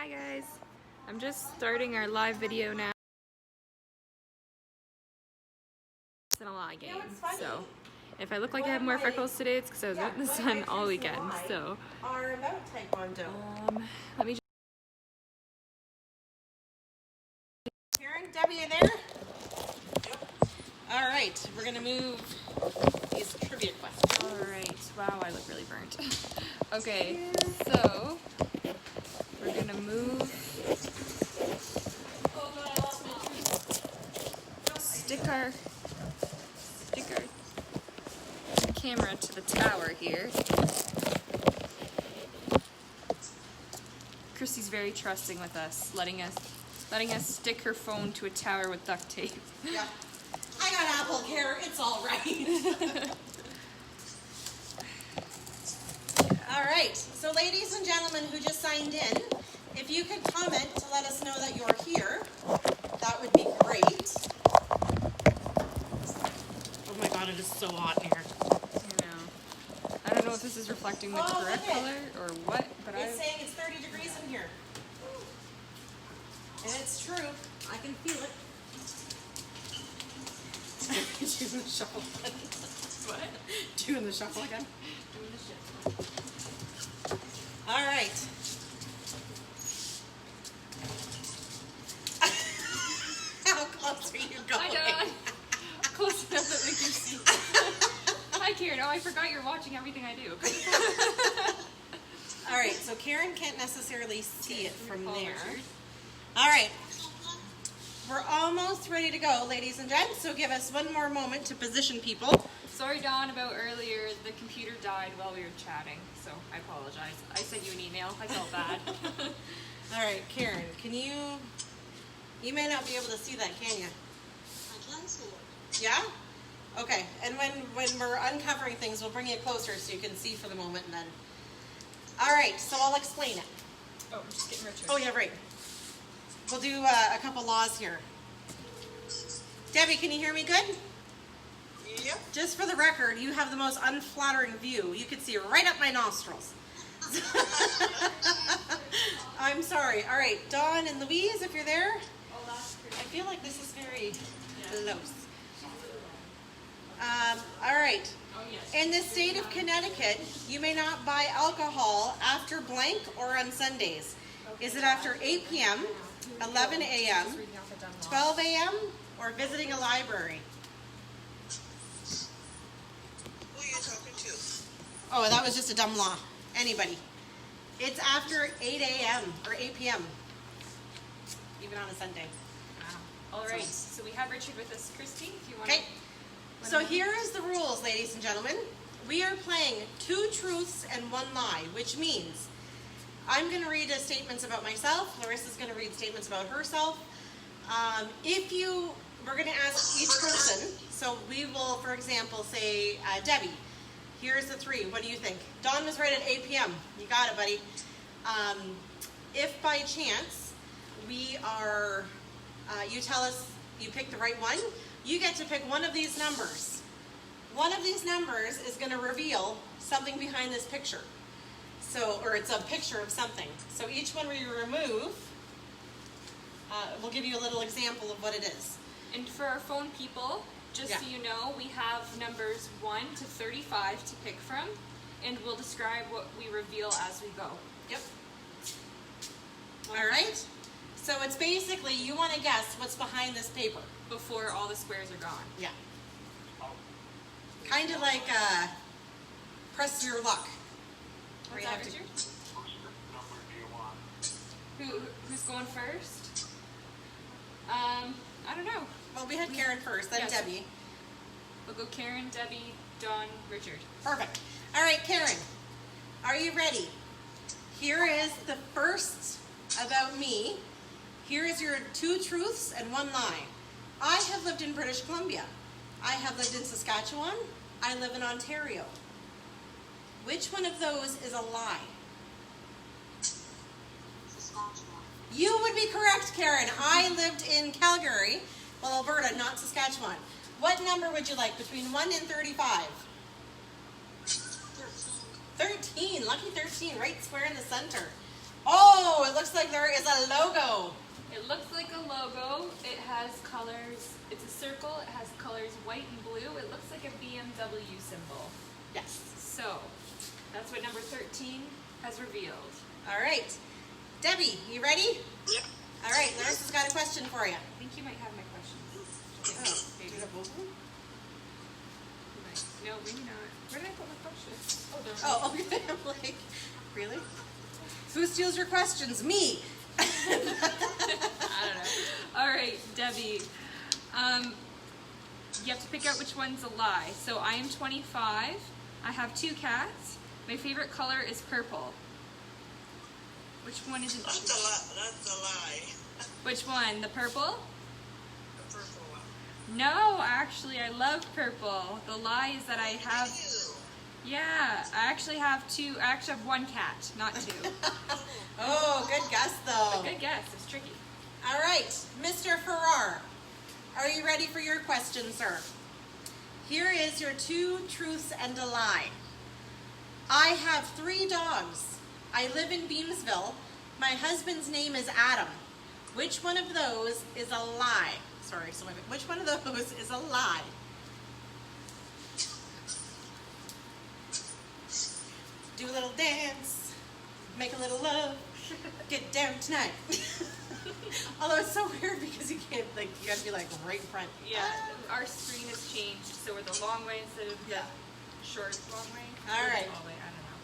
Hi guys, I'm just starting our live video now. It's in a lot of games, so if I look like I have more freckles today, it's because I was out in the sun all weekend. So are about Taekwondo. let me just... Karen, Debbie, you there? All right, we're gonna move these trivia questions. All right. Wow, I look really burnt. Okay, so we're gonna move. Stick our camera to the tower here. Christy's very trusting with us, letting us stick her phone to a tower with duct tape. Yeah. I got Apple Care, it's all right. All right, so ladies and gentlemen who just signed in, if you could comment to let us know that you're here, that would be great. Oh my God, it is so hot here. I know. I don't know if this is reflecting the correct color or what, but it's saying it's 30 degrees in here. And it's true, I can feel it. Doing the shuffle again. What? Doing the shuffle again? Doing the shuffle. All right. How close are you going? Hi, Dawn. Close enough that we can see. Hi, Karen. Oh, I forgot you're watching everything I do. All right, so Karen can't necessarily see it from there. All right. We're almost ready to go, ladies and gents, so give us one more moment to position people. Sorry, Dawn, about earlier. The computer died while we were chatting, so I apologize. I sent you an email. I felt bad. All right, Karen, can you may not be able to see that, can you? I can see it. Yeah? Okay, and when we're uncovering things, we'll bring you closer so you can see for the moment and then. All right, so I'll explain it. Oh, I'm just getting Richard. Oh, yeah, right. We'll do a couple laws here. Debbie, can you hear me good? Yep. Just for the record, you have the most unflattering view. You can see right up my nostrils. I'm sorry. All right, Dawn and Louise, if you're there. I feel like this is very close. All right. In the state of Connecticut, you may not buy alcohol after blank or on Sundays. Is it after 8 p.m., 11 a.m., 12 a.m., or visiting a library? Who are you talking to? Oh, that was just a dumb law. Anybody. It's after 8 a.m. or 8 p.m., even on a Sunday. All right, so we have Richard with us. Christy, if you want Okay, so here is the rules, ladies and gentlemen. We are playing 2 truths and 1 lie, which means I'm going to read statements about myself. Larissa's going to read statements about herself. We're going to ask each person. So we will, for example, say, Debbie, here's the 3. What do you think? Dawn was right at 8 p.m. You got it, buddy. If by chance we are, you tell us you pick the right one, you get to pick one of these numbers. One of these numbers is going to reveal something behind this picture. Or it's a picture of something. So each one we remove, we'll give you a little example of what it is. And for our phone people, just so you know, we have numbers 1 to 35 to pick from, and we'll describe what we reveal as we go. Yep. All right. So it's basically, you want to guess what's behind this paper. Before all the squares are gone. Yeah. Kind of like press your luck. What's that, Richard? Who's going first? I don't know. Well, we had Karen first, then Yes. Debbie. We'll go Karen, Debbie, Dawn, Richard. Perfect. All right, Karen, are you ready? Here is the first about me. Here is your 2 truths and 1 lie. I have lived in British Columbia. I have lived in Saskatchewan. I live in Ontario. Which one of those is a lie? Saskatchewan. You would be correct, Karen. I lived in Calgary, well, Alberta, not Saskatchewan. What number would you like between 1 and 35? 13. 13. Lucky 13, right square in the center. Oh, it looks looks like there is a logo. It looks like a logo. It has colors. It's a circle. It has colors white and blue. It looks like a BMW symbol. Yes. So, that's what number 13 has revealed. All right. Debbie, you ready? Yep. All right, Larissa's got a question for you. I think you might have my questions. Oh, do you have both of them? You might. No, maybe not. Where did I put my questions? Oh, they're Oh, okay. I'm like, really? Who steals your questions? Me. I don't know. All right, Debbie. You have to pick out which one's a lie. So I am 25. I have 2 cats. My favorite color is purple. Which one is it? That's a lie. Which one? The purple? The purple one. No, actually, I love purple. The lie is that I have. Ew. Yeah, I actually have 2. I actually have 1 cat, not 2. Oh, good guess, though. Good guess. It's tricky. All right, Mr. Farrar, are you ready for your question, sir? Here is your 2 truths and a lie. I have 3 dogs. I live in Beamsville. My husband's name is Adam. Which one of those is a lie? Sorry, so which one of those is a lie? Do a little dance, make a little love, get down tonight. Although it's so weird because you can't, like, you gotta be like right in front. Yeah, our screen has changed, so we're the long way instead of the Yeah. short long way. All Or the right. tall way, I don't know.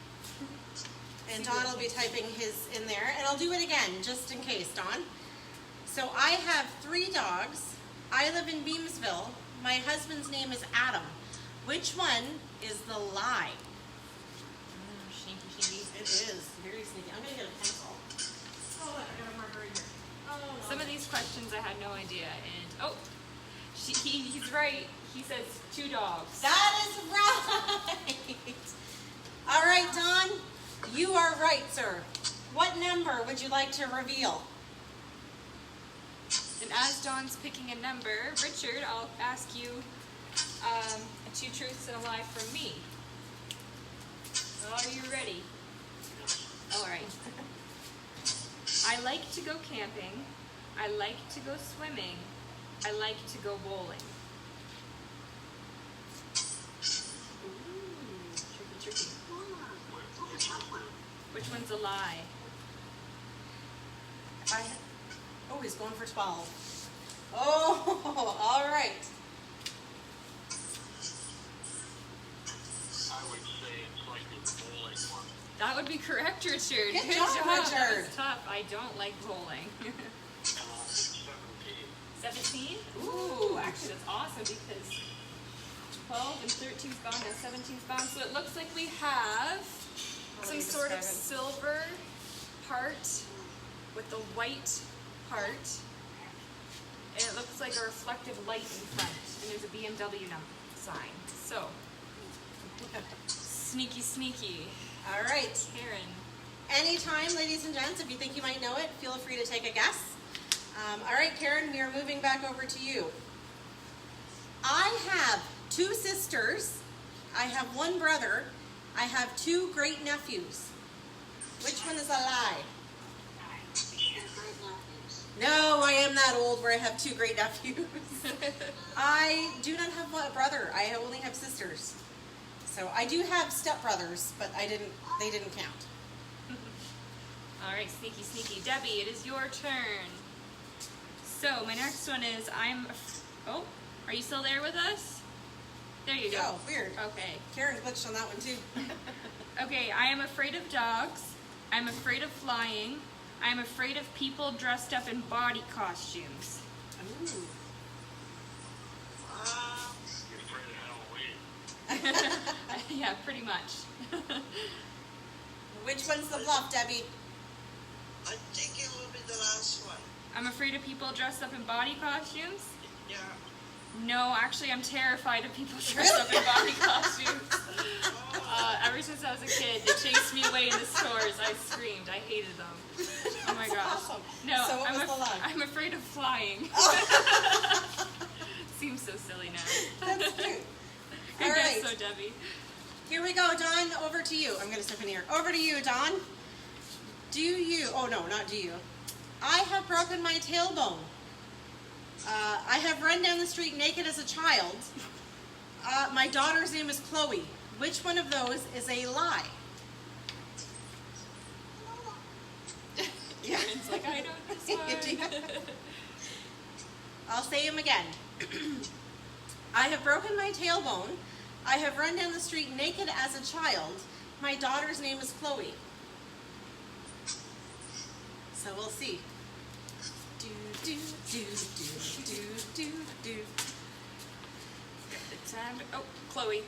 And Don will be typing his in there, and I'll do it again just in case, Don. So I have 3 dogs. I live in Beamsville. My husband's name is Adam. Which one is the lie? Sneaky. It is very sneaky. I'm gonna get a pencil. Oh, look, I got a marker right here. Oh, no. Some of these questions I had no idea, and he's right. He says 2 dogs. That is right. All right, Don, you are right, sir. What number would you like to reveal? And as Dawn's picking a number, Richard, I'll ask you 2 truths and a lie from me. Are you ready? All right. I like to go camping. I like to go swimming. I like to go bowling. Ooh, tricky. Which one's a lie? Oh, he's going for 12. Oh, all right. I would say it's like the bowling one. That would be correct, Richard. Good Good job, That Richard. was tough. I don't like bowling. 17. 17? Ooh, actually that's awesome because 12 and 13's gone and 17's gone. So it looks like we have some sort of silver part with the white part. And it looks like a reflective light in front. And there's a BMW sign. So, sneaky. All right. Karen. Anytime, ladies and gents, if you think you might know it, feel free to take a guess. All right, Karen, we are moving back over to you. I have 2 sisters. I have 1 brother. I have 2 great nephews. Which one is a lie? No, I am that old where I have 2 great nephews. I do not have a brother. I only have sisters. So I do have stepbrothers, but they didn't count. All right, sneaky. Debbie, it is your turn. So my next one is oh, are you still there with us? There you go. Oh, weird. Okay. Karen glitched on that one too. Okay, I am afraid of dogs. I'm afraid of flying. I'm afraid of people dressed up in body costumes. Ooh. You're afraid of Halloween. Yeah, pretty much. Which one's the bluff, Debbie? I think it will be the last one. I'm afraid of people dressed up in body costumes. Yeah. No, actually, I'm terrified of people dressed up in body costumes. Ever since I was a kid, they chased me away in the stores. I screamed. I hated them. Oh my gosh. Awesome. No, So what was the lie? I'm afraid of flying. Seems so silly now. That's cute. I All guess right. so, Debbie. Here we go, Dawn. Over to you. I'm going to step in here. Over to you, Dawn. oh no, not do you. I have broken my tailbone. I have run down the street naked as a child. My daughter's name is Chloe. Which one of those is a lie? Yeah. Karen's like, I know this one. I'll say them again. I have broken my tailbone. I have run down the street naked as a child. My daughter's name is Chloe. So we'll see. Do, do, do, do, do, do, do. The time. Oh, Chloe.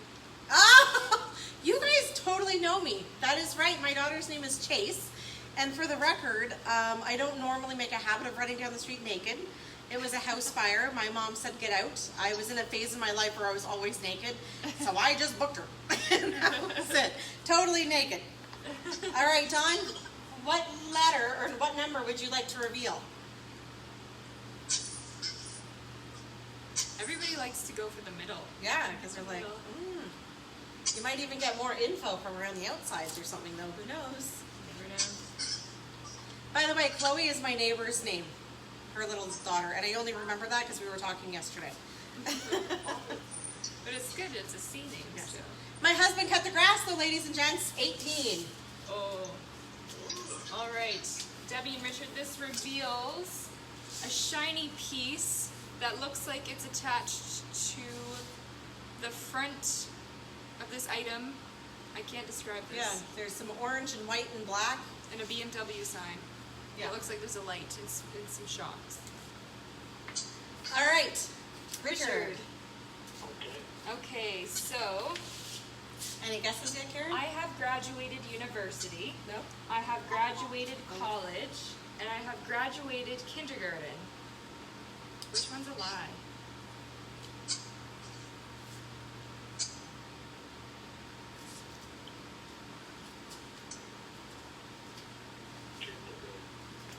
Oh, you guys totally know me. That is right. My daughter's name is Chase. And for the record, I don't normally make a habit of running down the street naked. It was a house fire. My mom said, get out. I was in a phase in my life where I was always naked. So I just booked her. And that was it. Totally naked. All right, Dawn, what letter or what number would you like to reveal? Everybody likes to go for the middle. Yeah, because they're like, You might even get more info from around the outsides or something, though. Who knows? Never know. By the way, Chloe is my neighbor's name, her little daughter, and I only remember that because we were talking yesterday. But it's good. It's a C name. Yes. So. My husband cut the grass, though, ladies and gents. 18. Oh. All right. Debbie and Richard, this reveals a shiny piece that looks like it's attached to the front of this item. I can't describe this. Yeah, there's some orange and white and black. And a BMW sign. Yeah. It looks like there's a light and some shocks. All right, Richard. Okay. Okay, so Any guesses yet, Karen? I have graduated university. No? I have graduated college. And I have graduated kindergarten. Which one's a lie?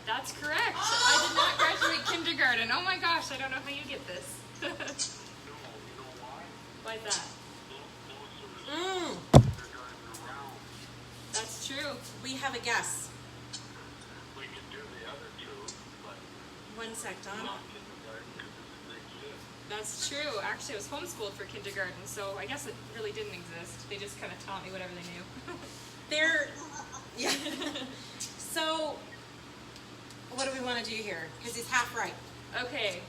That's correct. I did not graduate kindergarten. Oh my gosh, I don't know how you get this. No, you know why? Why that? Those Mm. they're driving around. That's true. We have a guess. We can do the other two, but 1 sec, Dawn. not kindergarten because it doesn't exist. That's true. Actually, I was homeschooled for kindergarten, so I guess it really didn't exist. They just kind of taught me whatever they knew. There, yeah. So, what do we want to do here? Because he's half right. Okay.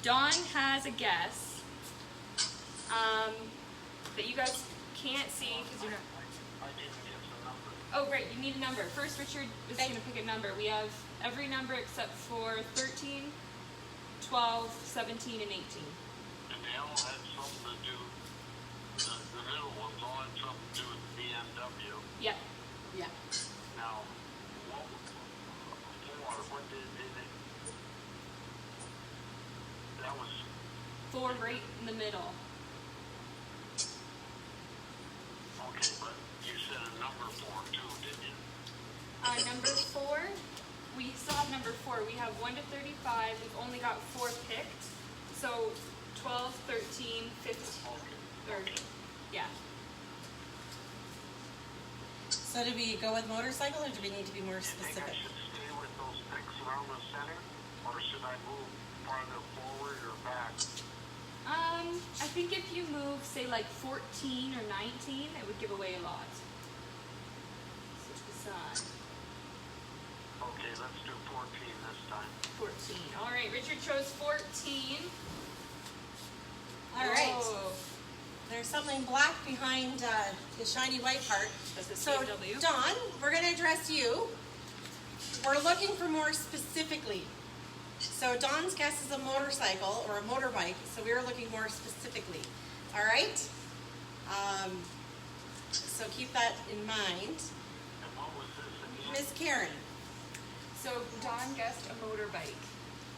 Dawn has a guess that you guys can't see because you're not. I didn't get the number. Oh, right. You need a number. First, Richard is Okay. going to pick a number. We have every number except for 13, 12, 17, and 18. And they all had something to do, the middle ones all had something to do with BMW. Yep. Yeah. Now, what did they, that was, 4 right in the middle. okay, but you said a number 4 too, didn't you? Number 4, we still have number 4. We have 1 to 35. We've only got 4 picked. So 12, 13, 15, or, yeah. So do we go with motorcycle or do we need to be more Do you think I specific? should stay with those picks around the center, or should I move farther forward or back? I think if you move, say, like 14 or 19, it would give away a lot. Switch the side. Okay, let's do 14 this time. 14. All right, Richard chose 14. All right. Oh, There's something black behind the shiny white part. that's the So, BMW. Dawn, we're going to address you. We're looking for more specifically. So, Dawn's guess is a motorcycle or a motorbike, so we were looking more specifically. All right? So, keep that in mind. And what was this again? Miss Karen. So Dawn guessed a motorbike,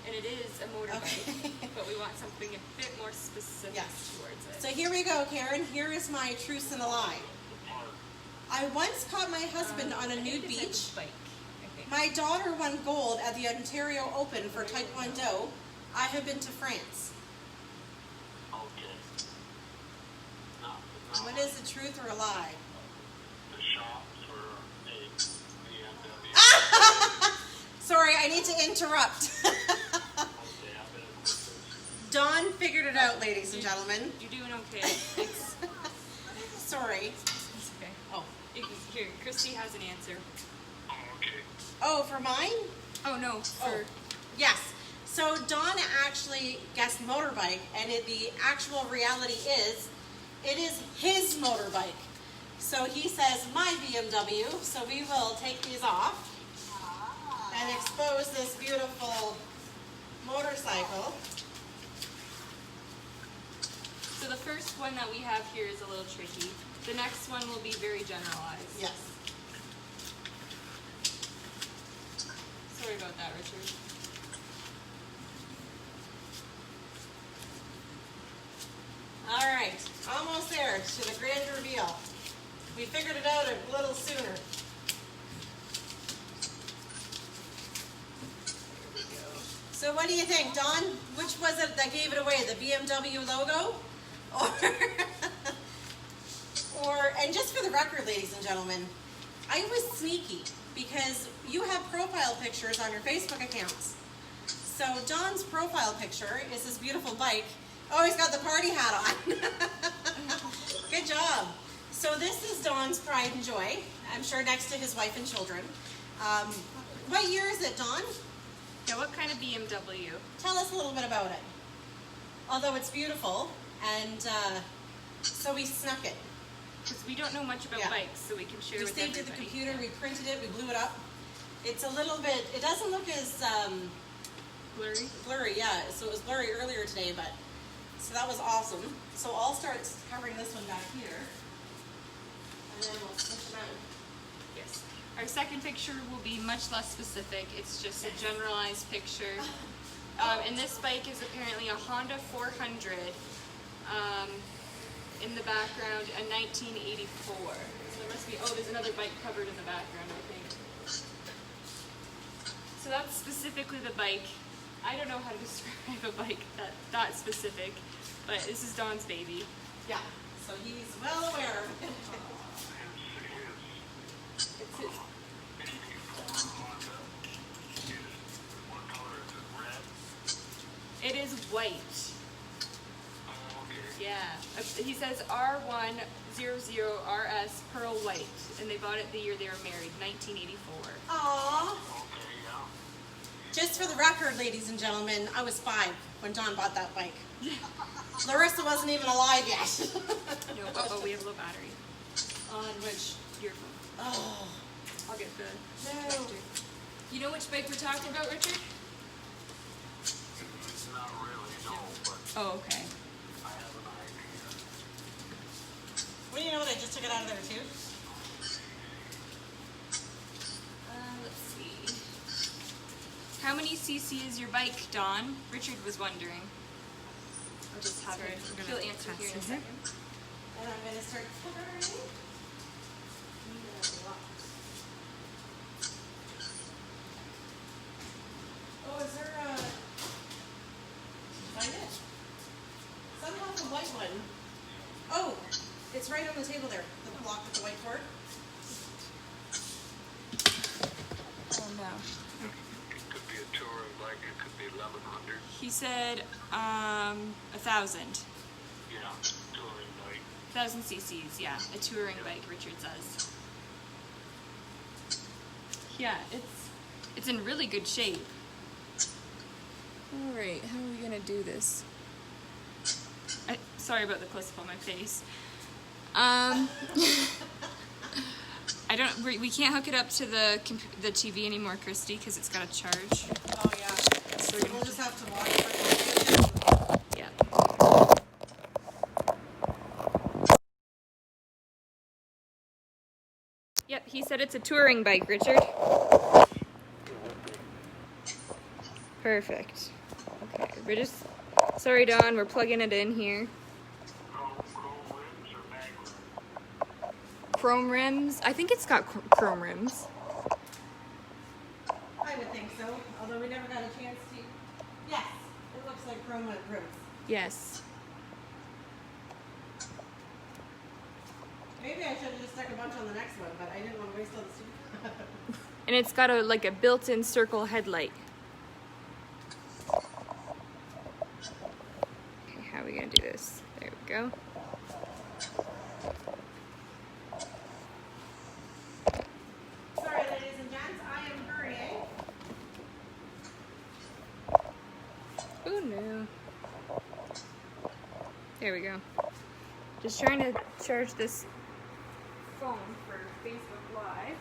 and it is a motorbike, Okay. but we want something a bit more specific Yes. towards it. So, here we go, Karen. Here is my truth and a lie. I once caught my husband on a I think nude it said beach. Bike, I think. My daughter won gold at the Ontario Open for Taekwondo. I have been to France. Okay. Now, What is the truth or a lie? the shop for a BMW. to interrupt. Okay, I better quit this. Dawn figured it out, ladies and gentlemen. You're doing okay. It's Sorry. okay. Oh. Here, Christy has an answer. Oh, okay. Oh, for mine? Oh no, for Yes. So Dawn actually guessed motorbike, and the actual reality is, it is his motorbike. So he says my BMW. So we will take these off and expose this beautiful motorcycle. so the first one that we have here is a little tricky. The next one will be very generalized. Yes. Sorry about that, Richard. All right, almost there to the grand reveal. We figured it out a little sooner. So what do you think, Dawn? Which was it that gave it away, the BMW logo? Or, and just for the record, ladies and gentlemen, I was sneaky because you have profile pictures on your Facebook accounts. So Dawn's profile picture is this beautiful bike. Oh, he's got the party hat on. Good job. So this is Dawn's pride and joy. I'm sure next to his wife and children. What year is it, Dawn? Yeah, what kind of BMW? Tell us a little bit about it. Although it's beautiful, and so we snuck it. Because we don't know much about Yeah. bikes, so we can share We with saved it everybody. the computer, we printed it, we blew it up. It's a little bit, it doesn't look as Blurry. blurry, yeah. So it was blurry earlier today, but so that was awesome. So I'll start covering this one back here, and then we'll switch them out. Yes. Our second picture will be much less specific. It's just a generalized picture. And this bike is apparently a Honda 400. In the background, a 1984. So there must be, oh, there's another bike covered in the background, I think. So that's specifically the bike. I don't know how to describe a bike that specific, but this is Dawn's baby. Yeah. So he's well aware of it. It's his. What color is it? Red? It is white. Oh, okay. Yeah. He says R100RS Pearl White, and they bought it the year they were married, 1984. Aww. Okay, yeah. Just for the record, ladies and gentlemen, I was 5 when Dawn bought that bike. Larissa wasn't even alive yet. No, oh, we have a low battery. On which your phone? Oh. I'll get the. No. You know which bike we're talking about, Richard? Not really, no, but Oh, okay. I have an idea. Well, you know what? I just took it out of there too. Let's see. How many cc is your bike, Dawn? Richard was wondering. I'll just have Sorry, him. we're gonna He'll answer pass here in a it. second. And I'm gonna start covering. Oh, is there a? Find it. Somehow the white one. Oh, it's right on the table there. The block with the whiteboard. Oh no. It could be a touring bike, it could be 1100. He said 1,000. Yeah, touring bike. 1,000 cc's, yeah. A touring bike, Richard says. Yeah, it's in really good shape. Alright, how are we gonna do this? Sorry about the close-up on my face. I don't. We can't hook it up to the TV anymore, Christy, because it's got a charge. Oh yeah. So we're We'll gonna, just have to watch for it. yeah. Yep, he said it's a touring bike, Richard. Perfect. Okay, we're just. Sorry, Dawn, we're plugging it in here. Chrome rims or mag rims? Chrome rims. I think it's got chrome rims. I would think so, although we never got a chance to. Yes, it looks like chrome rims. Yes. Maybe I should have just stuck a bunch on the next one, but I didn't want to waste all the stuff. And it's got a built-in circle headlight. we gonna do this? There we go. Sorry, ladies and gents, I am hurrying. Oh no. There we go. Just trying to charge this phone for Facebook Live.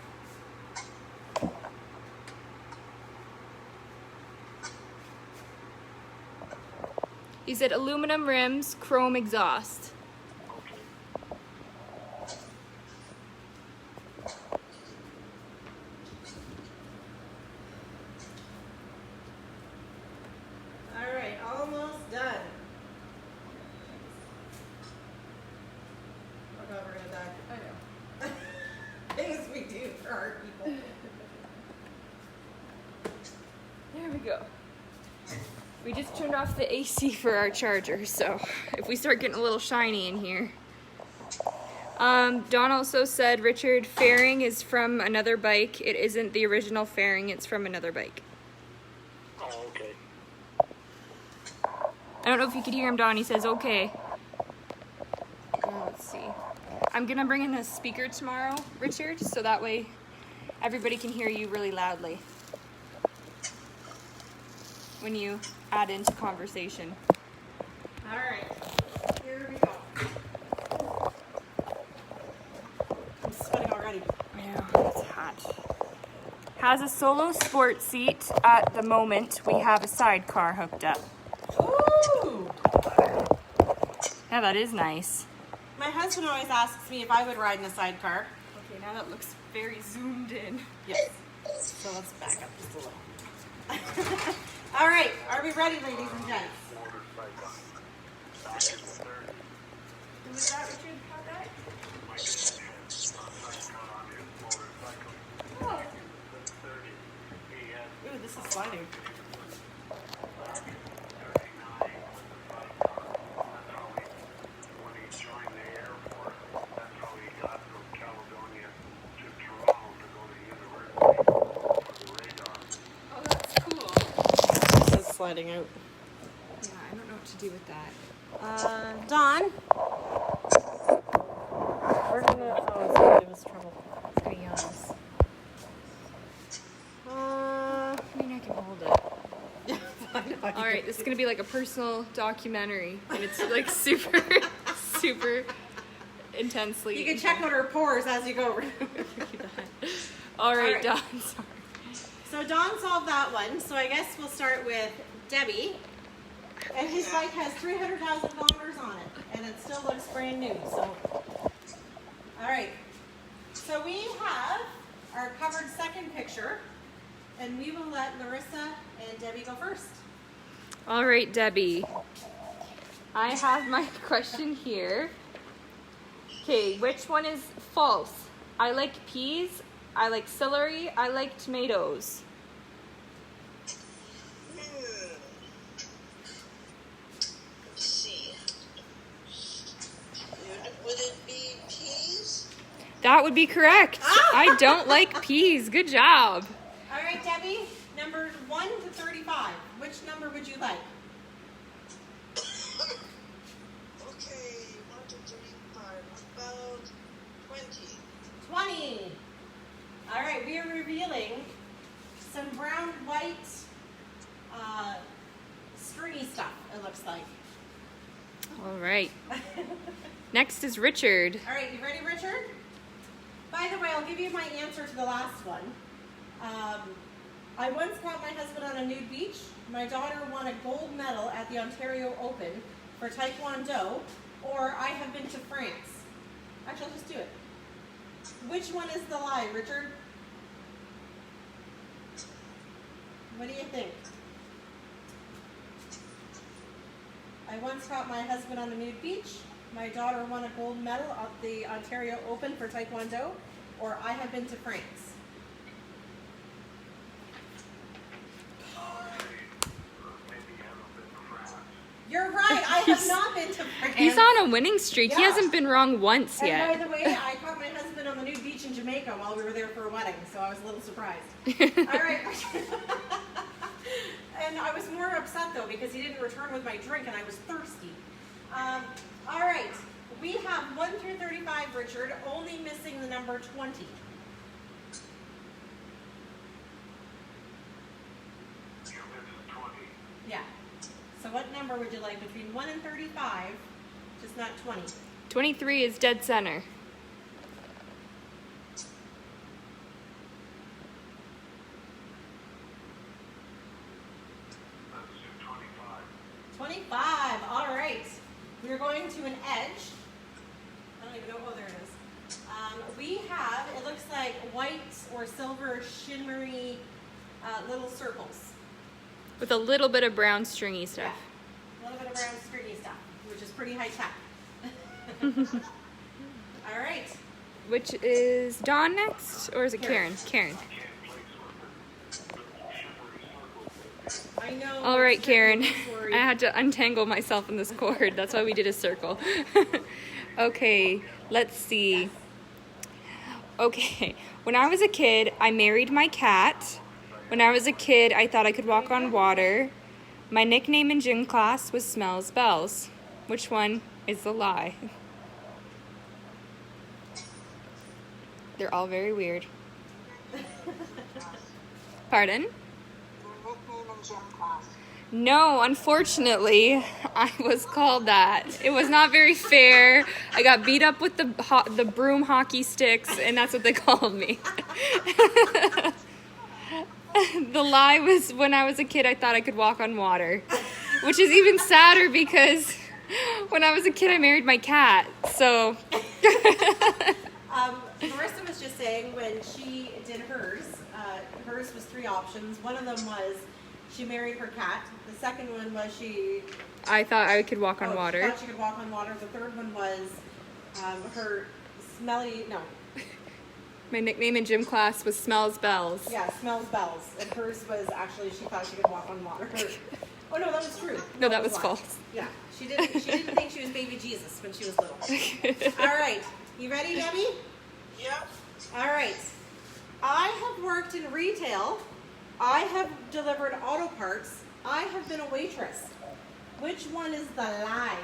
He said aluminum rims, chrome exhaust. All right, almost done. Oh God, we're gonna die. I know. Things we do for our people. There we go. We just turned off the AC for our charger, so if we start getting a little shiny in here. Dawn also said Richard fairing is from another bike. It isn't the original fairing, it's from another bike. Oh, okay. I don't know if you could hear him, Dawn. He says, okay. Let's see. I'm gonna bring in a speaker tomorrow, Richard, so that way everybody can hear you really loudly when you add into conversation. All right, here we go. I'm sweating already. Yeah, it's hot. Has a solo sport seat. At the moment, we have a sidecar hooked up. Ooh! Yeah, that is nice. My husband always asks me if I would ride in a sidecar. Okay, now that looks very zoomed in. Yes. So let's back up just a little. All right, are we ready, ladies and gents? Motorcycle. Back in the 30s. Who was that, Richard? How that? My dad had a sidecar on his motorcycle. Oh. Back in the 30s. He had Ooh, this is sliding. 39 with the sidecar. That's how he, when he joined the Air Force, that's how he got from Caledonia to Toronto to go to university for the radar. Oh, that's cool. This is sliding out. Yeah, I don't know what to do with that. Dawn? We're gonna, oh, it's gonna give us trouble. It's gonna yawn us. Uh, I mean, I can hold it. I know. All right, this is gonna be like a personal documentary, and it's like super, super intensely. You can check out her pores as you go. All right, right. Dawn. Sorry. So Dawn solved that one. So I guess we'll start with Debbie. And his bike has 300,000 kilometers on it, and it still looks brand new. So, all right. So we have our covered second picture, and we will let Larissa and Debbie go first. All right, Debbie. I have my question here. Okay, which one is false? I like peas. I like celery. I like tomatoes. Let's see. Would it be peas? That would be correct. I don't like peas. Good job. All right, Debbie, numbers 1 to 35. Which number would you like? Okay, 1 to 35. About 20. 20. All right, we are revealing some brown, white, stringy stuff, it looks like. All right. Next is Richard. All right, you ready, Richard? By the way, I'll give you my answer to the last one. I once caught my husband on a nude beach. My daughter won a gold medal at the Ontario Open for Taekwondo, or I have been to France. Actually, I'll just do it. Which one is the lie, Richard? What do you think? I once caught my husband on a nude beach. My daughter won a gold medal at the Ontario Open for Taekwondo, or I have been to France. You're right, I have not been to France. He's on a winning streak. He Yeah. hasn't been wrong once And yet. by the way, I caught my husband on the nude beach in Jamaica while we were there for a wedding, so I was a little surprised. All right. And I was more upset though because he didn't return with my drink and I was thirsty. All right. We have 1 through 35, Richard, only missing the number 20. You're missing 20. Yeah. So what number would you like between 1 and 35, just not 20? 23 is dead center. Let's do 25. 25. All right. We're going to an edge. I don't even know. Oh, there it is. We have, it looks like white or silver shimmery little circles. With a little bit of brown stringy stuff. Yeah. A little bit of brown stringy stuff, which is pretty high tech. All right. Which is Dawn next? Or is it Karen? Karen. I can't place with the shimmery circle. I know. All right, Karen. Sorry. I had to untangle myself in this cord. That's why we did a circle. Okay, let's see. Okay, when I was a kid, I married my cat. When I was a kid, I thought I could walk on water. My nickname in gym class was Smells Bells. Which one is the lie? They're all very weird. Pardon? Your nickname in gym class. No, unfortunately, I was called that. It was not very fair. I got beat up with the broom hockey sticks, and that's what they called me. The lie was when I was a kid, I thought I could walk on water, which is even sadder because when I was a kid, I married my cat. So Marissa was just saying when she did hers, hers was 3 options. One of them was she married her cat. The second one was I thought I could walk on She water. thought she could walk on water. The third one was her My nickname in gym class was Smells Bells. Yeah, Smells Bells. And hers was actually she thought she could walk on water. Oh no, that was true. No, that was lies. false. Yeah, she didn't think she was baby Jesus when she was little. All right, you ready, Debbie? Yep. All right. I have worked in retail. I have delivered auto parts. I have been a waitress. Which one is the lie?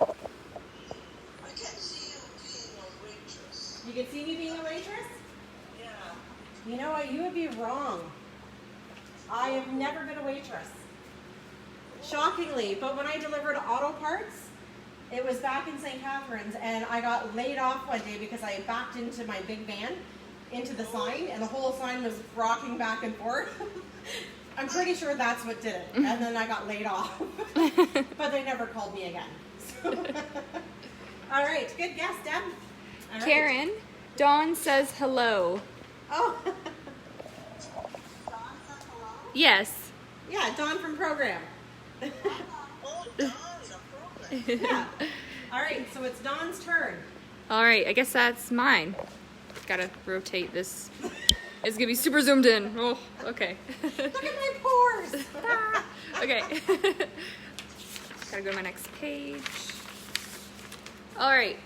I can see you being a waitress. You can see me being a waitress? Yeah. You know what? You would be wrong. I have never been a waitress. Shockingly, but when I delivered auto parts, it was back in St. Catharines, and I got laid off one day because I backed into my big van, into the sign, and the whole sign was rocking back and forth. I'm pretty sure that's what did it, and then I got laid off. But they never called me again. All right, good guess, Deb. All right. Karen, Dawn says hello. Oh, Dawn says hello. Yes. yeah, Dawn from program. Oh, darn, the program. Yeah. All right, so it's Dawn's turn. All right, I guess that's mine. Gotta rotate this. It's gonna be super zoomed in. Oh, okay. Look at my pores. Okay. Gotta go to my next page. All right.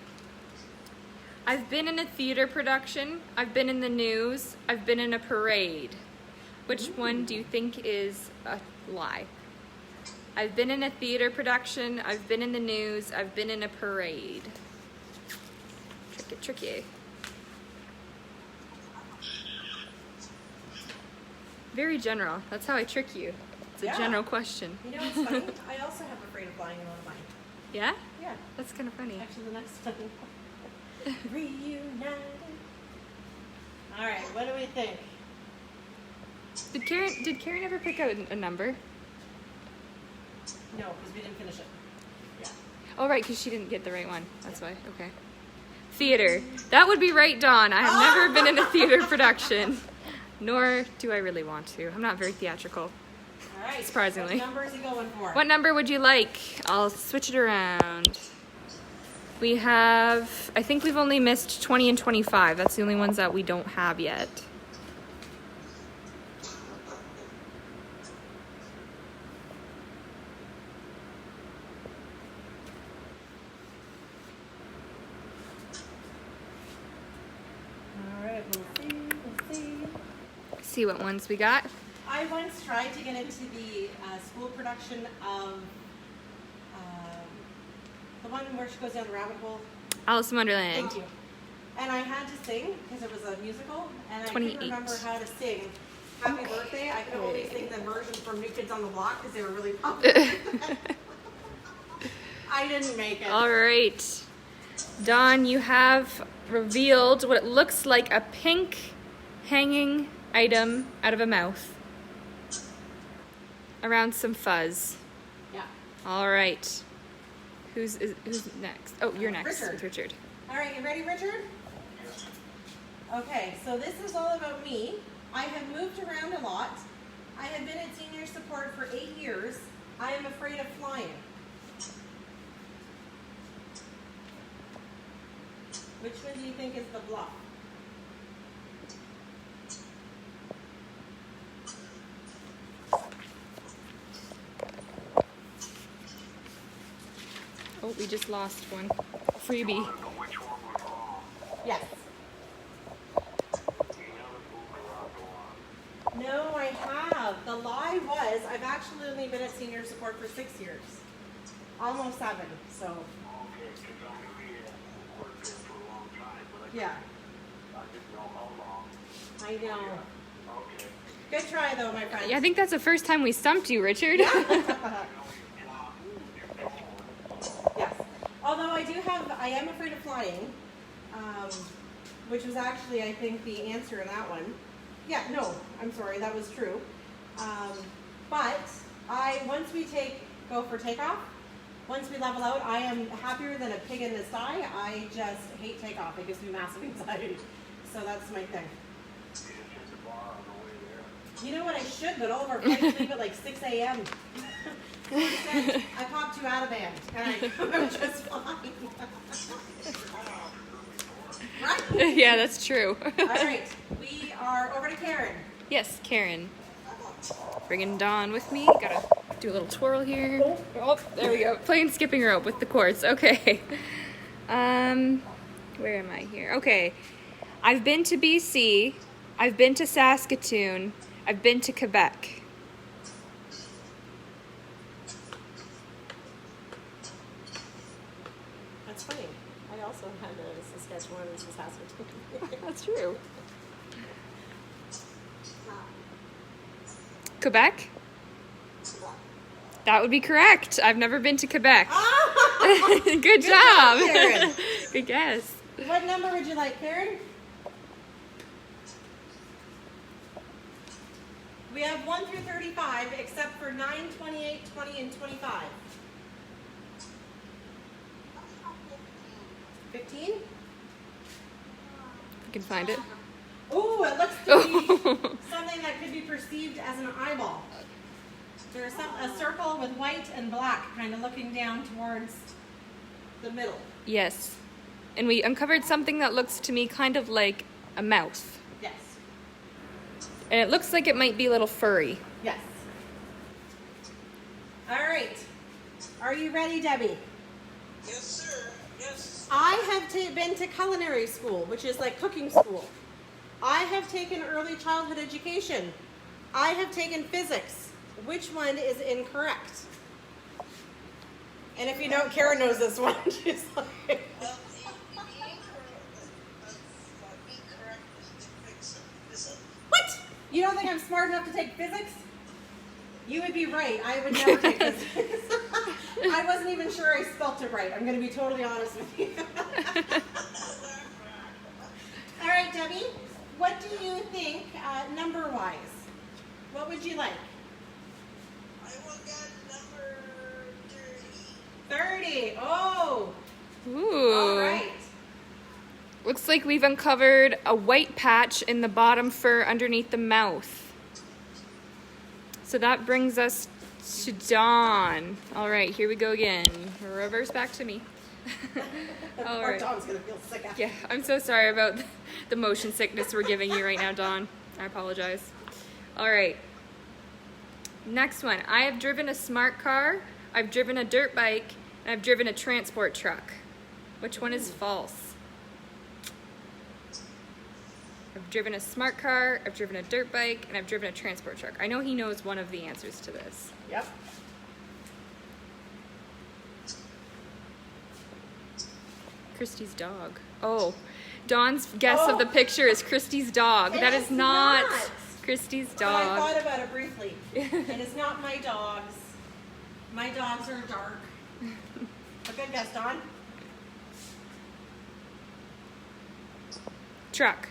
I've been in a theater production. I've been in the news. I've been in a parade. Which one do you think is a lie? I've been in a theater production. I've been in the news. I've been in a parade. Tricky, tricky. Very general. That's how I trick you. It's a Yeah. general question. You know what's funny? I also have Afraid of Flying in one of mine. Yeah? Yeah. That's kind of funny. Actually, the next one. Reunited. All right, what do we think? Did Karen ever pick out a number? No, because we didn't finish it. Yeah. Oh, right, because she didn't get the right one. That's why. Okay. Theater. That would be right, Dawn. I have never been in a theater production. Nor do I really want to. I'm not very theatrical. All right. Surprisingly. What number is he going for? What number would you like? I'll switch it around. We have, I think we've only missed 20 and 25. That's the only ones that we don't have yet. All right, we'll see. We'll see. See what ones we got. I once tried to get into the school production of The one where she goes down the rabbit hole. Alice in Wonderland. Thank you. And I had to sing because it was a musical, and I 28. couldn't remember how to sing Happy Birthday. I could only sing the version from New Kids on the Block because they were really popular. I didn't make it. All right. Dawn, you have revealed what looks like a pink hanging item out of a mouth around some fuzz. Yeah. All right. Who's next? Oh, you're next Richard. with Richard. All right, you ready, Richard? Okay, so this is all about me. I have moved around a lot. I have been at senior support for 8 years. I am afraid of flying. Which one do you think is the bluff? Oh, we just lost one. Freebie. I don't know which one was wrong. Yes. You haven't moved around a lot. No, I have. The lie was I've actually only been at senior support for 6 years. Almost 7, so Okay, because I knew you had worked there for a long time, but yeah, I didn't know how long. I know. Okay. Good try though, my friend. Yeah, I think that's the first time we stumped you, Richard. Yes. Although I am afraid of flying, which was actually, I think, the answer in that one. Yeah, no, I'm sorry, that was true. But once we go for takeoff, once we level out, I am happier than a pig in the sty. I just hate takeoff. It gives me massive anxiety. So that's my thing. You hit the bar on the way there. You know what, I should, but all of our flights leave at like 6 a.m. Instead, I popped you out of band, and I'm just fine. Right? Yeah, that's true. All right, we are over to Karen. Yes, Karen. Bringing Dawn with me. Gotta do a little twirl here. Oh, there we go. Playing skipping rope with the cords. Okay. Where am I here? Okay. I've been to BC. I've been to Saskatoon. I've been to Quebec. That's funny. I also had a Saskatchewan and Saskatoon. That's true. Quebec? That would be correct. I've never been to Quebec. Good job. Karen. Good guess. What number would you like, Karen? We have 1 through 35, except for 9, 28, 20, and 25. 15? You can find it. Ooh, it looks to be something that could be perceived as an eyeball. There's a circle with white and black kind of looking down towards the middle. Yes. And we uncovered something that looks to me kind of like a mouth. Yes. And it looks like it might be a little furry. Yes. All right. Are you ready, Debbie? Yes, sir. Yes. I have been to culinary school, which is like cooking school. I have taken early childhood education. I have taken physics. Which one is incorrect? And if you don't, Karen knows this one. She's like, Well, incorrect is to fix it, is it? what? You don't think I'm smart enough to take physics? You would be right. I would never take physics. I wasn't even sure I spelt it right. I'm going to be totally honest with you. All right, Debbie. What do you think number-wise? What would you like? I will get number 30. 30. Oh. Ooh. All right. Looks like we've uncovered a white patch in the bottom fur underneath the mouth. So that brings us to Dawn. All right, here we go again. Reverse back to me. All Poor right. Dawn's going to feel sick after. Yeah, I'm so sorry about the motion sickness we're giving you right now, Dawn. I apologize. All right. Next one. I have driven a smart car, I've driven a dirt bike, and I've driven a transport truck. Which one is false? I've driven a smart car, I've driven a dirt bike, and I've driven a transport truck. I know he knows one of the answers to this. Yep. Christy's dog. Oh, Dawn's guess of the picture is Christy's dog. It that is not not. Christy's But I dog. thought about it briefly. It is not my dogs. My dogs are dark. A good guess, Dawn. Truck.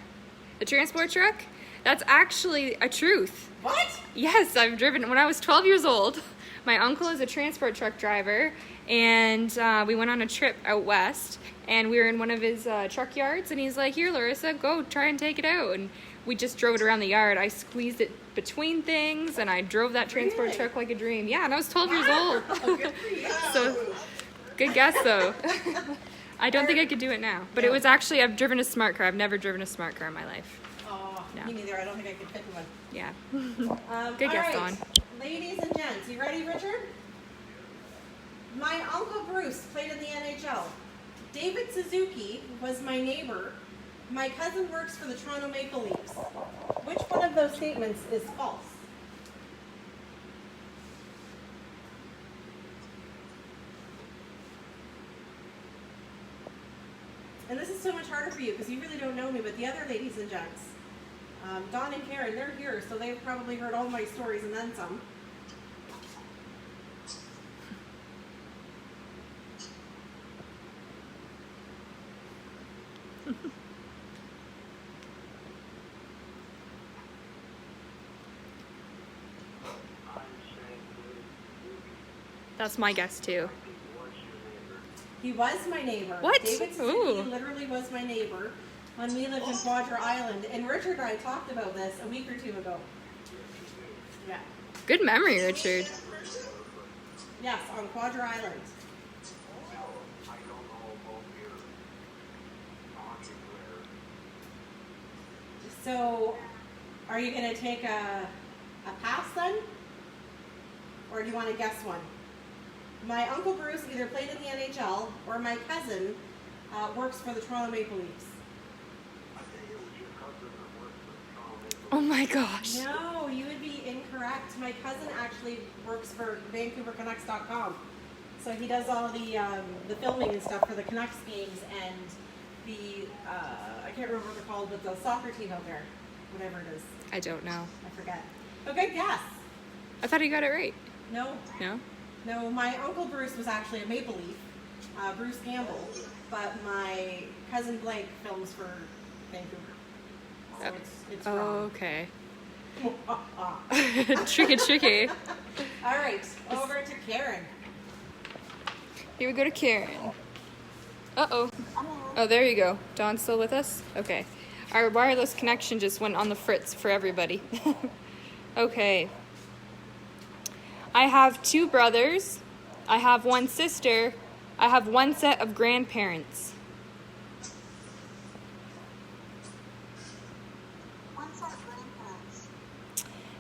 The transport truck? That's actually a truth. What? Yes, I've driven. When I was 12 years old, my uncle is a transport truck driver, and we went on a trip out west, and we were in one of his truck yards, and he's like, "Here, Larissa, go try and take it out." And we just drove it around the yard. I squeezed it between things, and I drove that transport Really? truck like a dream. Yeah, and I was 12 years old. Good for you. So, good guess, though. I don't think I could do it now. But it was actually, I've driven a smart car. I've never driven a smart car in my life. Oh, No. me neither. I don't think I could fit in one. Yeah. All Good guess, right. Dawn. Ladies and gents, you ready, Richard? My Uncle Bruce played in the NHL. David Suzuki was my neighbor. My cousin works for the Toronto Maple Leafs. Which one of those statements is false? And this is so much harder for you because you really don't know me, but the other ladies and gents, Dawn and Karen, they're here, so they've probably heard all my stories and then some. That's my guess, too. He was my neighbor. What? David Suzuki Ooh. literally was my neighbor when we lived in Quadra Island. And Richard and I talked about this a week or two ago. Yeah. Good memory, Richard. Yes, on Quadra Island. I don't know about your hockey player. So, are you going to take a pass then? Or do you want to guess one? My Uncle Bruce either played in the NHL or my cousin works for the Toronto Maple Leafs. I think it was your cousin that worked for Toronto Maple. Oh my gosh. No, you would be incorrect. My cousin actually works for VancouverCanucks.com. So he does all the filming and stuff for the Canucks games and the, I can't remember what they're called, but the soccer team out there. Whatever it is. I don't know. I forget. But good guess. I thought he got it right. No. No? No, my Uncle Bruce was actually a Maple Leaf, Bruce Gamble, but my cousin Blake films for Vancouver. So it's Oh, wrong. okay. All Tricky. right, over to Karen. Here we go to Karen. Uh-oh. Oh, there you go. Dawn's still with us? Okay. Our wireless connection just went on the fritz for everybody. Okay. I have 2 brothers. I have 1 sister. I have 1 set of grandparents. One set of grandparents.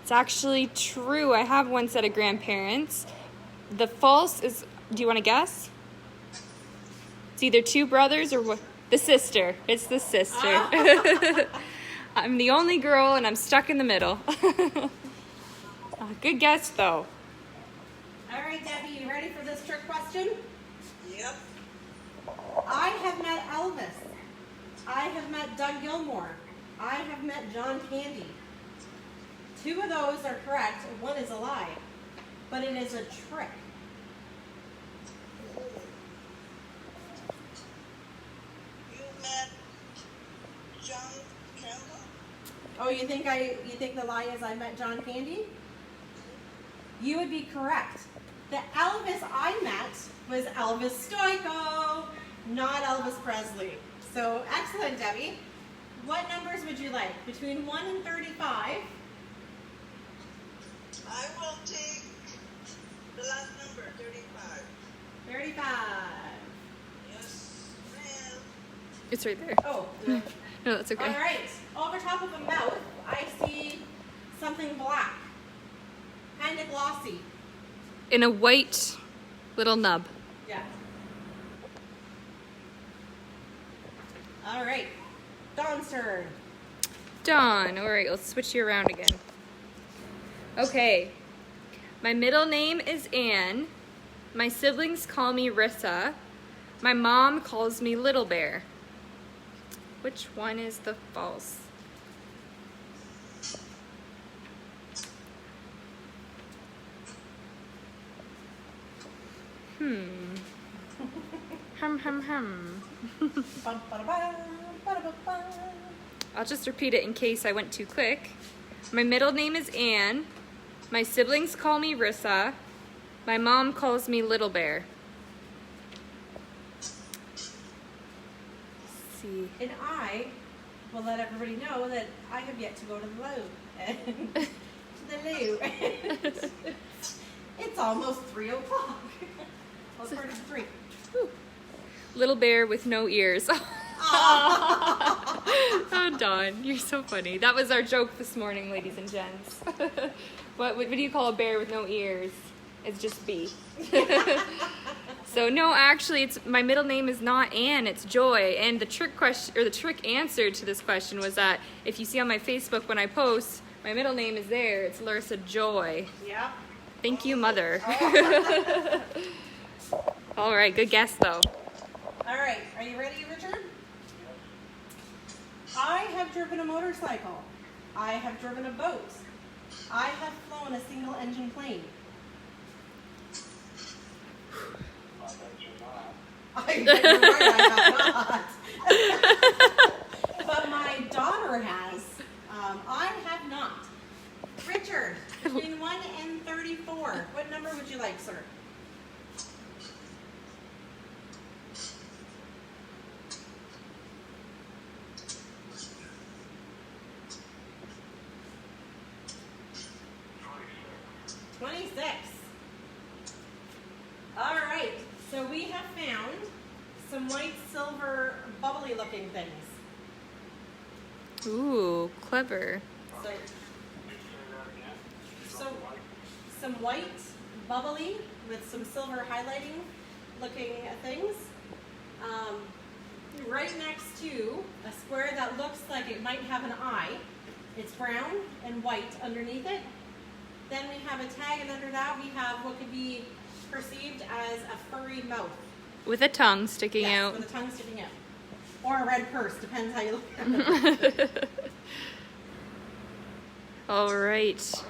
It's actually true. I have 1 set of grandparents. The false is, do you want to guess? It's either 2 brothers or what? The sister. It's the sister. I'm the only girl and I'm stuck in the middle. Good guess though. All right, Debbie, you ready for this trick question? Yep. I have met Elvis. I have met Doug Gilmore. I have met John Candy. 2 of those are correct, and 1 is a lie. But it is a trick. You met John Campbell? Oh, you think the lie is I met John Candy? You would be correct. The Elvis I met was Elvis Stoico, not Elvis Presley. So excellent, Debbie. What numbers would you like? Between 1 and 35? I will take the last number, 35. 35. Yes, ma'am. It's right there. Oh, No, that's okay. all right. Over top of a mouth, I see something black. Kind of glossy. In a white little nub. Yeah. All right. Dawn's turn. Dawn. All right, let's switch you around again. Okay. My middle name is Anne. My siblings call me Rissa. My mom calls me Little Bear. Which one is the false? Hum. Bum, ba-da-bum, ba-da-ba-bum. I'll just repeat it in case I went too quick. My middle name is Anne. My siblings call me Rissa. My mom calls me Little Bear. Let's see. And I will let everybody know that I have yet to go to the loo. To the loo. It's almost 3 o'clock. Well, it's 3. Little bear with no ears. Oh, Dawn, you're so funny. That was our joke this morning, ladies and gents. What do you call a bear with no ears? It's just B. So no, actually, it's my middle name is not Anne. It's Joy. And the trick question, or the trick answer to this question was that if you see on my Facebook when I post, my middle name is there. It's Larissa Joy. Yep. Thank you, Mother. All right, good guess though. All right, are you ready, Richard? I have driven a motorcycle. I have driven a boat. I have flown a single-engine plane. I bet you're right, I have not. But my daughter has. I have not. Richard, between 1 and 34, what number would you like, sir? All right, so we have found some white, silver, bubbly looking things. Ooh, clever. So some white, bubbly, with some silver highlighting looking things. Right next to a square that looks like it might have an eye. It's brown and white underneath it. Then we have a tag, and under that we have what could be perceived as a furry mouth. With a tongue sticking Yes, out. with a tongue sticking out. Or a red purse, depends how you look at it. All right.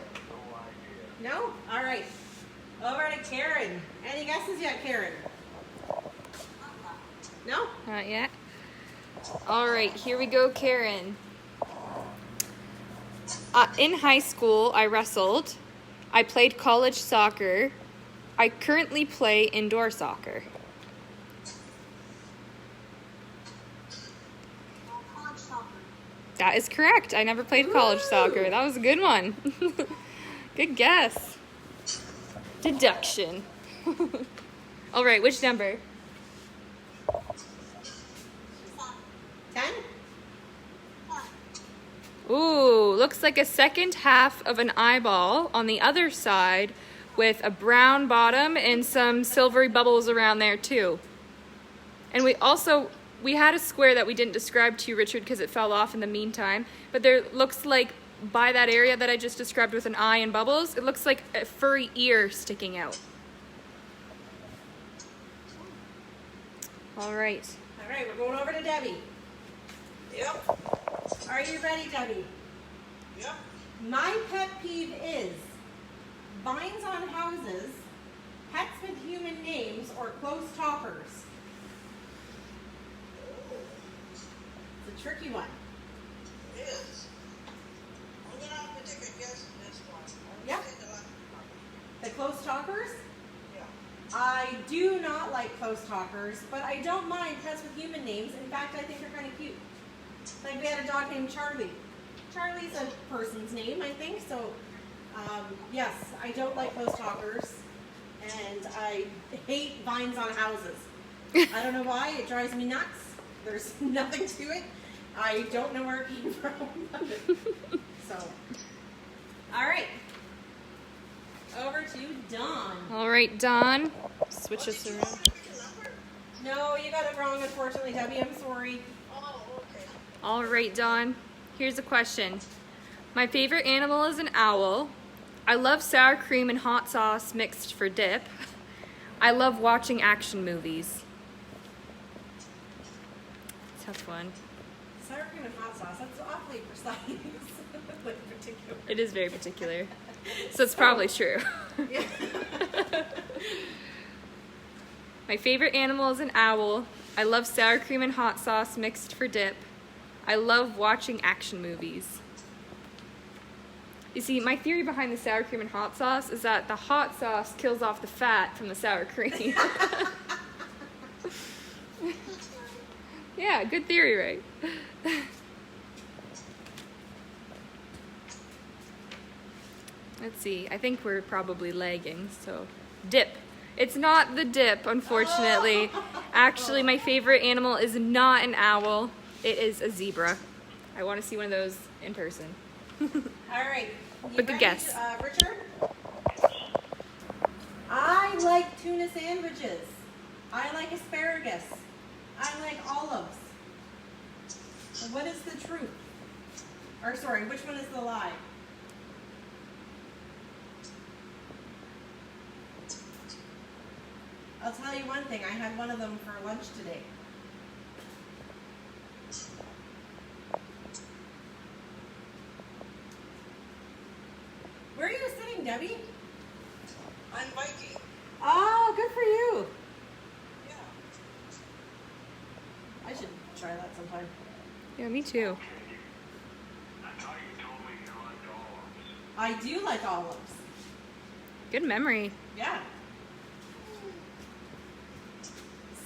No? All right. Over to Karen. Any guesses yet, Karen? No? Not yet. All right, here we go, Karen. In high school, I wrestled. I played college soccer. I currently play indoor soccer. College soccer. That is correct. I never played college soccer. That was a good one. Good guess. Deduction. All right, which number? 10? Ooh, looks like a second half of an eyeball on the other side with a brown bottom and some silvery bubbles around there too. And we had a square that we didn't describe to you, Richard, because it fell off in the meantime. But there looks like by that area that I just described with an eye and bubbles, it looks like a furry ear sticking out. All right. All right, we're going over to Debbie. Yep. Are you ready, Debbie? Yep. My pet peeve is vines on houses, pets with human names, or close talkers. It's a tricky one. It is. I'm gonna have to take a guess on this one. I'm Yeah. gonna say the last one. The close talkers? Yeah. I do not like close talkers, but I don't mind pets with human names. In fact, I think they're kind of cute. Like we had a dog named Charlie. Charlie's a person's name, I think. So, yes, I don't like close talkers, and I hate vines on houses. I don't know why. It drives me nuts. There's nothing to it. I don't know where it came from. So, all right. Over to Dawn. All right, Dawn. Switch us Did you around. want me to pick a number? No, you got it wrong, unfortunately, Debbie. I'm sorry. Oh, okay. All right, Dawn. Here's a question. My favorite animal is an owl. I love sour cream and hot sauce mixed for dip. I love watching action movies. tough one. Sour cream and hot sauce, that's awfully precise. Like particular. It is very particular. So it's probably true. Yeah. My favorite animal is an owl. I love sour cream and hot sauce mixed for dip. I love watching action movies. You see, my theory behind the sour cream and hot sauce is that the hot sauce kills off the fat from the sour cream. Yeah, good theory, right? Let's see, I think we're probably lagging, so dip. It's not the dip, unfortunately. Actually, my favorite animal is not an owl. It is a zebra. I want to see one of those in person. All right. You But good ready, guess. Richard? I like tuna sandwiches. I like asparagus. I like olives. What is the truth? Or sorry, which one is the lie? I'll tell you one thing, I had one of them for lunch today. Where are you sitting, Debbie? I'm Viking. Oh, good for you. Yeah. I should try that sometime. Yeah, me too. I thought you told me you liked olives. I do like olives. Good memory. Yeah.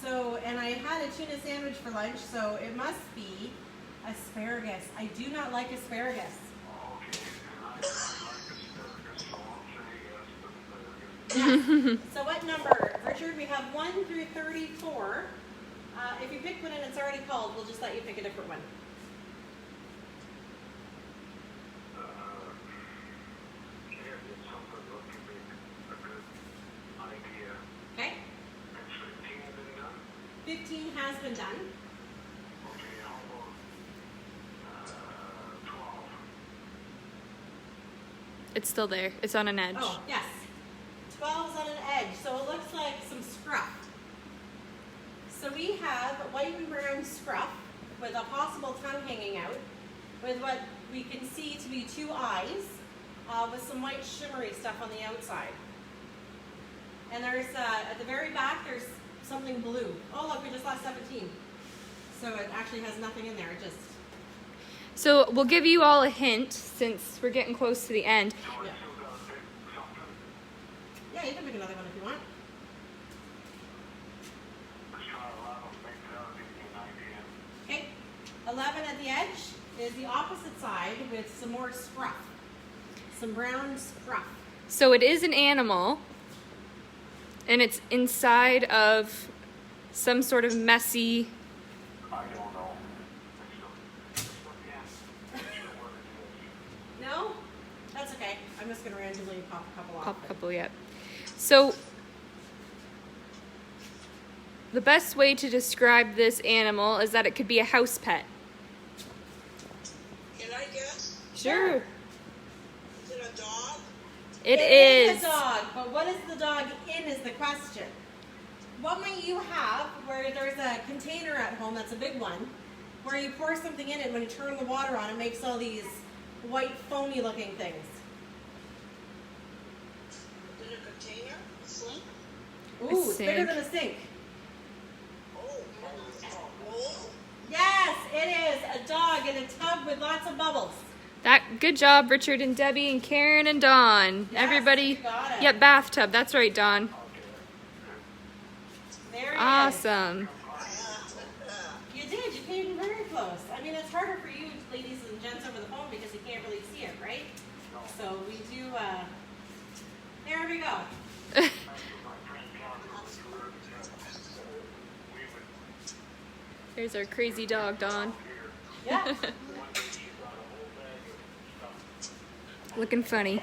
So, and I had a tuna sandwich for lunch, so it must be asparagus. I do not like asparagus. Okay, and I like asparagus, so I'll say yes to asparagus. So what number? Richard, we have 1 through 34. If you pick one and it's already called, we'll just let you pick a different one. Yeah, it's something that could be a good idea. Okay? Has 15 been done? 15 has been done. Okay, how about 12? It's still there. It's on an edge. Oh, yes. 12 is on an edge, so it looks like some scruff. So we have white and brown scruff with a possible tongue hanging out, with what we can see to be 2 eyes, with some white shimmery stuff on the outside. And there's, at the very back, there's something blue. Oh look, we just lost 17. So it actually has nothing in there, it just, So we'll give you all a hint since we're getting close to the end. So I still gotta pick something? yeah, you can pick another one if you want. Let's try 11, maybe that'll give me an idea. Okay, 11 at the edge is the opposite side with some more scruff. Some brown scruff. So it is an animal, and it's inside of some sort of messy. I don't know. It's still yes. I'm not sure what it is. No? That's okay. I'm just going to randomly pop a couple off. Pop a couple yet. So the best way to describe this animal is that it could be a house pet. Can I guess? Sure. Is it a dog? It is is. a dog, but what is the dog in is the question. What might you have where there's a container at home that's a big one, where you pour something in it, when you turn the water on, it makes all these white foamy looking things? Is it a container? A sink? Ooh, it's bigger sink. than a sink. Oh, a bowl? Yes, it is a dog in a tub with lots of bubbles. Good job, Richard and Debbie and Karen and Dawn. Yes, Everybody. you got it. Yep, bathtub. That's right, Dawn. There it is. Awesome. You did. You came very close. I mean, it's harder for you ladies and gents over the phone because you can't really see it, right? So we do, there we go. There's our crazy dog, Dawn. Yeah. Looking funny.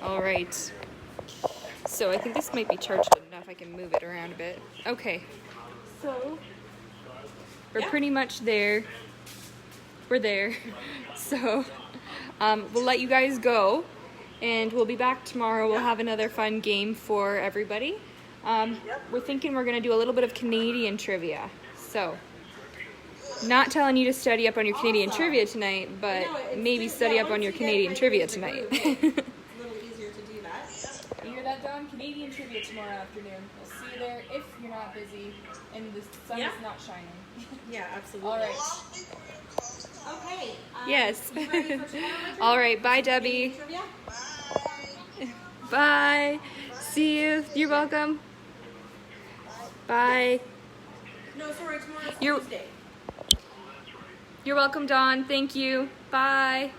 All right. So I think this might be charged enough. I can move it around a bit. Okay. So we're Yeah. pretty much there. We're there. So we'll let you guys go, and we'll be back tomorrow. We'll have another fun game for everybody. We're thinking we're gonna do a little bit of Canadian trivia. So, not telling you to study up on your Canadian trivia tonight, but No, it's maybe just- study yeah, up on once your you get, Canadian like, trivia into the tonight. groove, it's a little easier to do that. You hear that, Dawn? Canadian trivia tomorrow afternoon. We'll see you there if you're not busy and the sun Yeah. is not shining. Yeah, absolutely. All right. I'll be for your calls. Okay. Yes. You ready for tomorrow, Richard? All right. Bye, Debbie. Trivia? Bye. Bye. See you. You're welcome. Bye. No, sorry, tomorrow's You're- Tuesday. You're welcome, Dawn. Thank you. Bye.